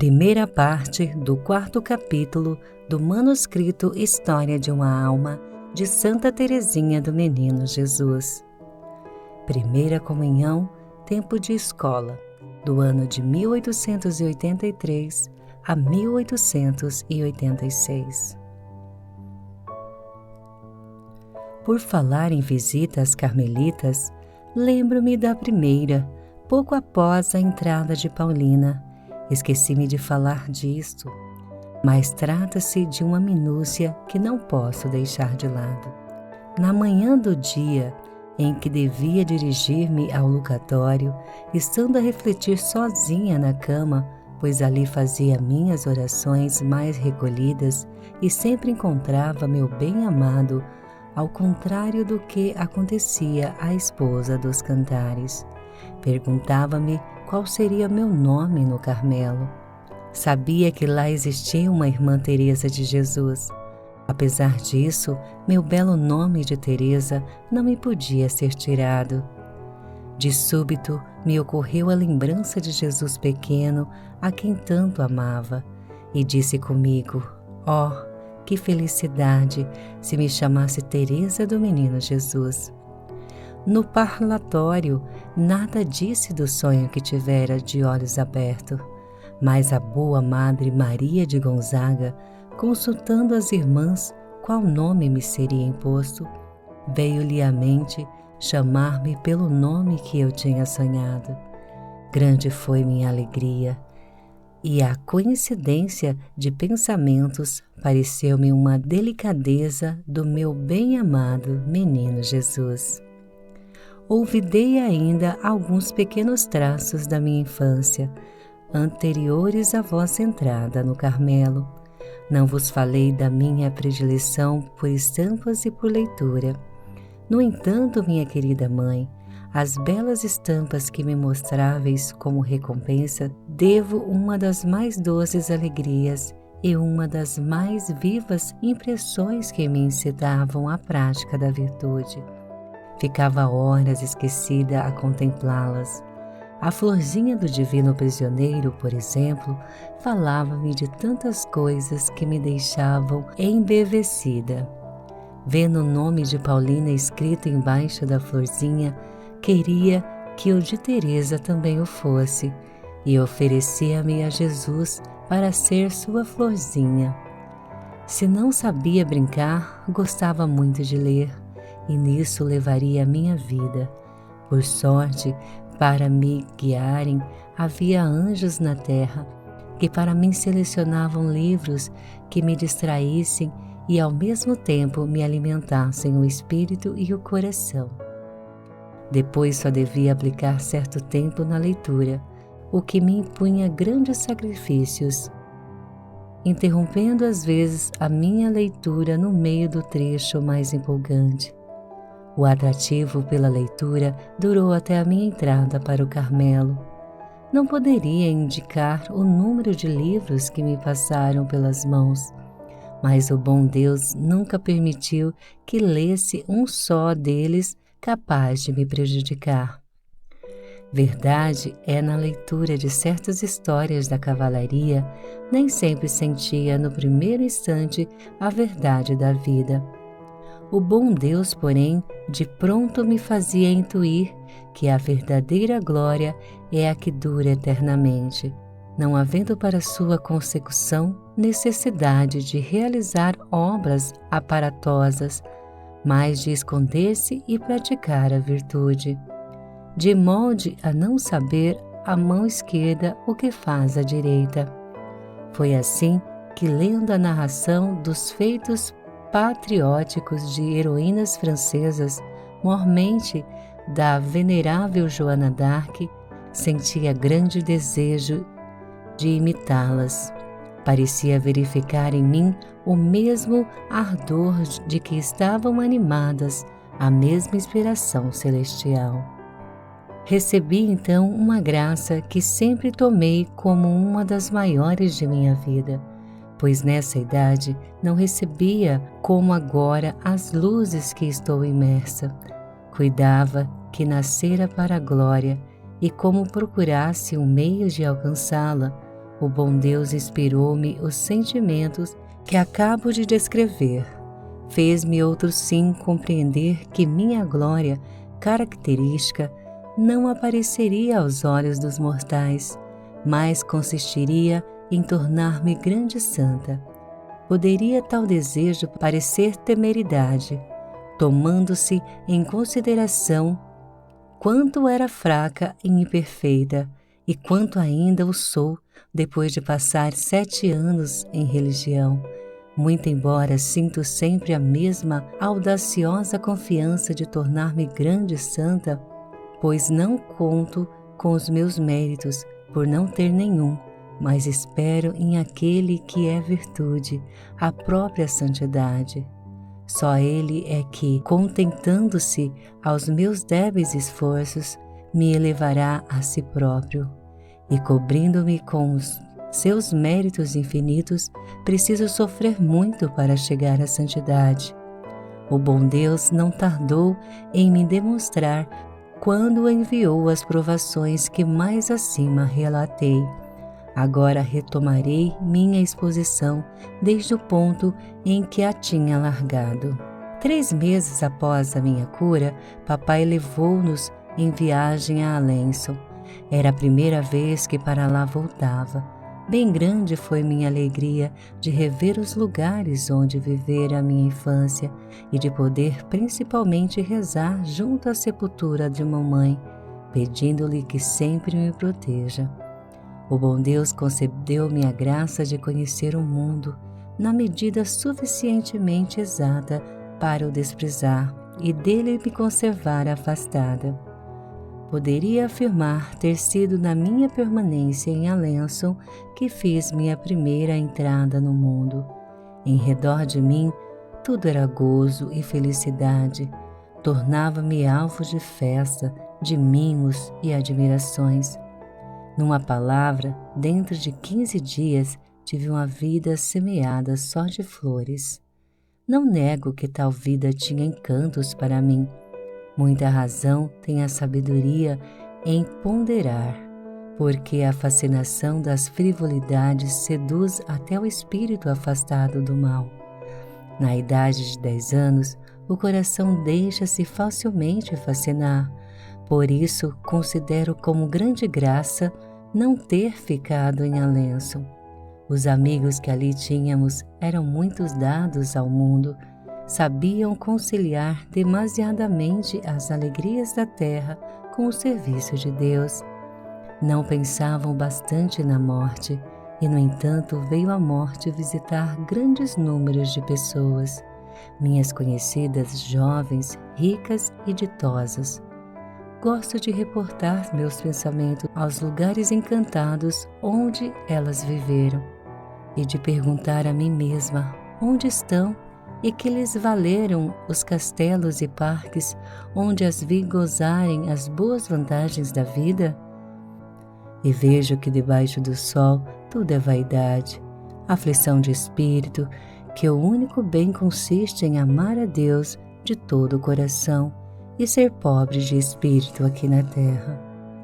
Primeira parte do 4º capítulo do manuscrito História de uma Alma, de Santa Teresinha do Menino Jesus. Primeira comunhão, tempo de escola, do ano de 1883 a 1886. Por falar em visitas carmelitas, lembro-me da primeira, pouco após a entrada de Paulina. Esqueci-me de falar disto, mas trata-se de uma minúcia que não posso deixar de lado. Na manhã do dia em que devia dirigir-me ao locatório, estando a refletir sozinha na cama, pois ali fazia minhas orações mais recolhidas e sempre encontrava meu bem-amado, ao contrário do que acontecia à esposa dos Cantares. Perguntava-me qual seria meu nome no Carmelo. Sabia que lá existia uma irmã Teresa de Jesus. Apesar disso, meu belo nome de Teresa não me podia ser tirado. De súbito me ocorreu a lembrança de Jesus pequeno, a quem tanto amava, e disse comigo: "Oh, que felicidade se me chamasse Teresa do Menino Jesus!" No parlatório, nada disse do sonho que tivera de olhos abertos, mas a boa Madre Maria de Gonzaga, consultando as irmãs qual nome me seria imposto, veio-lhe à mente chamar-me pelo nome que eu tinha sonhado. Grande foi minha alegria, e a coincidência de pensamentos pareceu-me uma delicadeza do meu bem-amado Menino Jesus. Olvidei ainda alguns pequenos traços da minha infância, anteriores à vossa entrada no Carmelo. Não vos falei da minha predileção por estampas e por leitura. No entanto, minha querida mãe, as belas estampas que me mostráveis como recompensa, devo uma das mais doces alegrias e uma das mais vivas impressões que me incitavam à prática da virtude. Ficava horas esquecida a contemplá-las. A florzinha do Divino Prisioneiro, por exemplo, falava-me de tantas coisas que me deixavam embevecida. Vendo o nome de Paulina escrito embaixo da florzinha, queria que o de Teresa também o fosse, e oferecia-me a Jesus para ser sua florzinha. Se não sabia brincar, gostava muito de ler, e nisso levaria a minha vida. Por sorte, para me guiarem, havia anjos na terra, que para mim selecionavam livros que me distraíssem e ao mesmo tempo me alimentassem o espírito e o coração. Depois só devia aplicar certo tempo na leitura, o que me impunha grandes sacrifícios, interrompendo às vezes a minha leitura no meio do trecho mais empolgante. O atrativo pela leitura durou até a minha entrada para o Carmelo. Não poderia indicar o número de livros que me passaram pelas mãos, mas o bom Deus nunca permitiu que lesse um só deles capaz de me prejudicar. Verdade é na leitura de certas histórias da cavalaria, nem sempre sentia no primeiro instante a verdade da vida. O bom Deus, porém, de pronto me fazia intuir que a verdadeira glória é a que dura eternamente, não havendo para sua consecução necessidade de realizar obras aparatosas, mas de esconder-se e praticar a virtude, de molde a não saber a mão esquerda o que faz a direita. Foi assim que, lendo a narração dos feitos patrióticos de heroínas francesas, mormente da venerável Joana d'Arc, sentia grande desejo de imitá-las. Parecia verificar em mim o mesmo ardor de que estavam animadas, a mesma inspiração celestial. Recebi então uma graça que sempre tomei como uma das maiores de minha vida, pois nessa idade não recebia como agora as luzes que estou imersa. Cuidava que nascera para a glória, e como procurasse um meio de alcançá-la, O bom Deus inspirou-me os sentimentos que acabo de descrever. Fez-me outro sim compreender que minha glória característica não apareceria aos olhos dos mortais, mas consistiria em tornar-me grande santa. Poderia tal desejo parecer temeridade, tomando-se em consideração quanto era fraca e imperfeita, e quanto ainda o sou depois de passar 7 anos em religião, muito embora sinto sempre a mesma audaciosa confiança de tornar-me grande santa, pois não conto com os meus méritos, por não ter nenhum, mas espero em aquele que é virtude, a própria santidade. Só Ele é que, contentando-se aos meus débeis esforços, me elevará a si próprio. E cobrindo-me com os seus méritos infinitos, preciso sofrer muito para chegar à santidade. O bom Deus não tardou em me demonstrar quando enviou as provações que mais acima relatei. Agora retomarei minha exposição desde o ponto em que a tinha largado. 3 meses após a minha cura, papai levou-nos em viagem a Alençon. Era a primeira vez que para lá voltava. Bem grande foi minha alegria de rever os lugares onde vivera a minha infância e de poder principalmente rezar junto à sepultura de mamãe, pedindo-lhe que sempre me proteja. O bom Deus concedeu-me a graça de conhecer o mundo na medida suficientemente exata para o desprezar e dele me conservar afastada. Poderia afirmar ter sido na minha permanência em Alençon que fiz minha primeira entrada no mundo. Em redor de mim, tudo era gozo e felicidade. Tornava-me alvo de festa, de mimos e admirações. Numa palavra, dentro de 15 dias, tive uma vida semeada só de flores. Não nego que tal vida tinha encantos para mim. Muita razão tem a sabedoria em ponderar, porque a fascinação das frivolidades seduz até o espírito afastado do mal. Na idade de 10 anos, o coração deixa-se facilmente fascinar. Por isso, considero como grande graça não ter ficado em Alençon. Os amigos que ali tínhamos eram muito dados ao mundo, sabiam conciliar demasiadamente as alegrias da terra com o serviço de Deus. Não pensavam bastante na morte, e no entanto veio a morte visitar grandes números de pessoas, minhas conhecidas jovens, ricas e ditosas. Gosto de reportar meus pensamentos aos lugares encantados onde elas viveram e de perguntar a mim mesma onde estão e que lhes valeram os castelos e parques onde as vi gozarem as boas vantagens da vida. E vejo que debaixo do sol tudo é vaidade, aflição de espírito, que o único bem consiste em amar a Deus de todo o coração e ser pobre de espírito aqui na terra.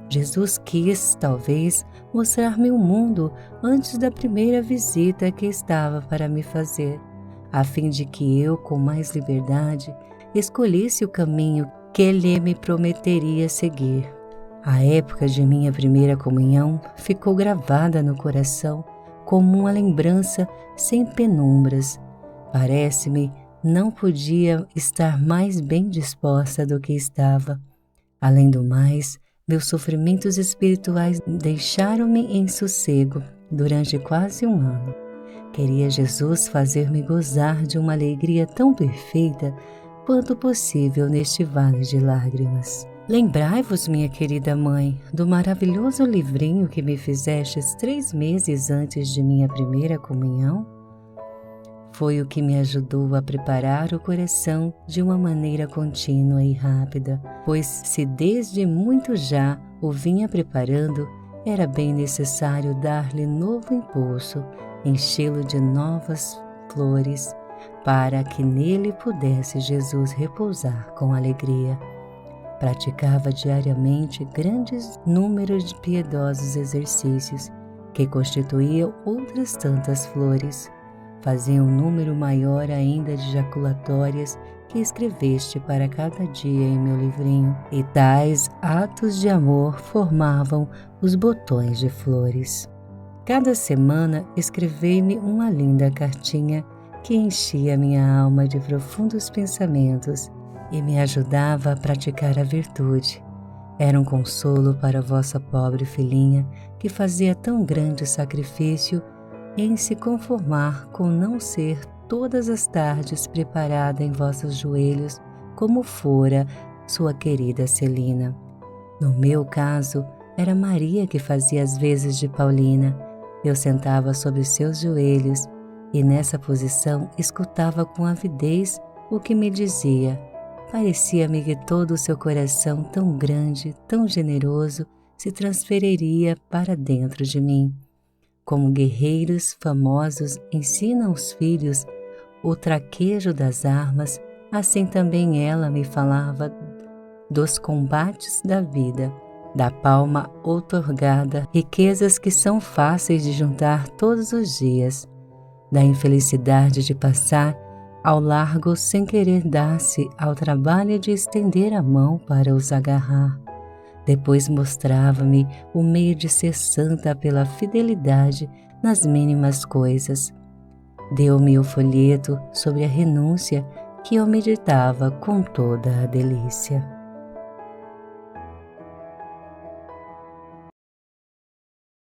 Jesus quis, talvez, mostrar-me o mundo antes da primeira visita que estava para me fazer, a fim de que eu, com mais liberdade, escolhesse o caminho que Ele me prometeria seguir. A época de minha primeira comunhão ficou gravada no coração como uma lembrança sem penumbras. Parece-me não podia estar mais bem disposta do que estava. Além do mais, meus sofrimentos espirituais deixaram-me em sossego durante quase 1 ano. Queria Jesus fazer-me gozar de uma alegria tão perfeita quanto possível neste vale de lágrimas. Lembrai-vos, minha querida mãe, do maravilhoso livrinho que me fizestes 3 meses antes de minha primeira comunhão? Foi o que me ajudou a preparar o coração de uma maneira contínua e rápida, pois se desde muito já o vinha preparando, era bem necessário dar-lhe novo impulso, enchê-lo de novas flores, para que nele pudesse Jesus repousar com alegria. Praticava diariamente grandes números de piedosos exercícios, que constituía outras tantas flores. Fazia um número maior ainda de jaculatórias que escreveste para cada dia em meu livrinho, e tais atos de amor formavam os botões de flores. Cada semana escrevei-me uma linda cartinha que enchia minha alma de profundos pensamentos e me ajudava a praticar a virtude. Era um consolo para vossa pobre filhinha que fazia tão grande sacrifício em se conformar com não ser todas as tardes preparada em vossos joelhos, como fora sua querida Celina. No meu caso, era Maria que fazia as vezes de Paulina. Eu sentava sobre seus joelhos e nessa posição escutava com avidez o que me dizia. Parecia-me que todo o seu coração tão grande, tão generoso, se transferiria para dentro de mim. Como guerreiros famosos ensinam os filhos o traquejo das armas, assim também ela me falava dos combates da vida, da palma outorgada, riquezas que são fáceis de juntar todos os dias, da infelicidade de passar ao largo sem querer dar-se ao trabalho de estender a mão para os agarrar. Depois mostrava-me o meio de ser santa pela fidelidade nas mínimas coisas. Deu-me o folheto sobre a renúncia que eu meditava com toda a delícia.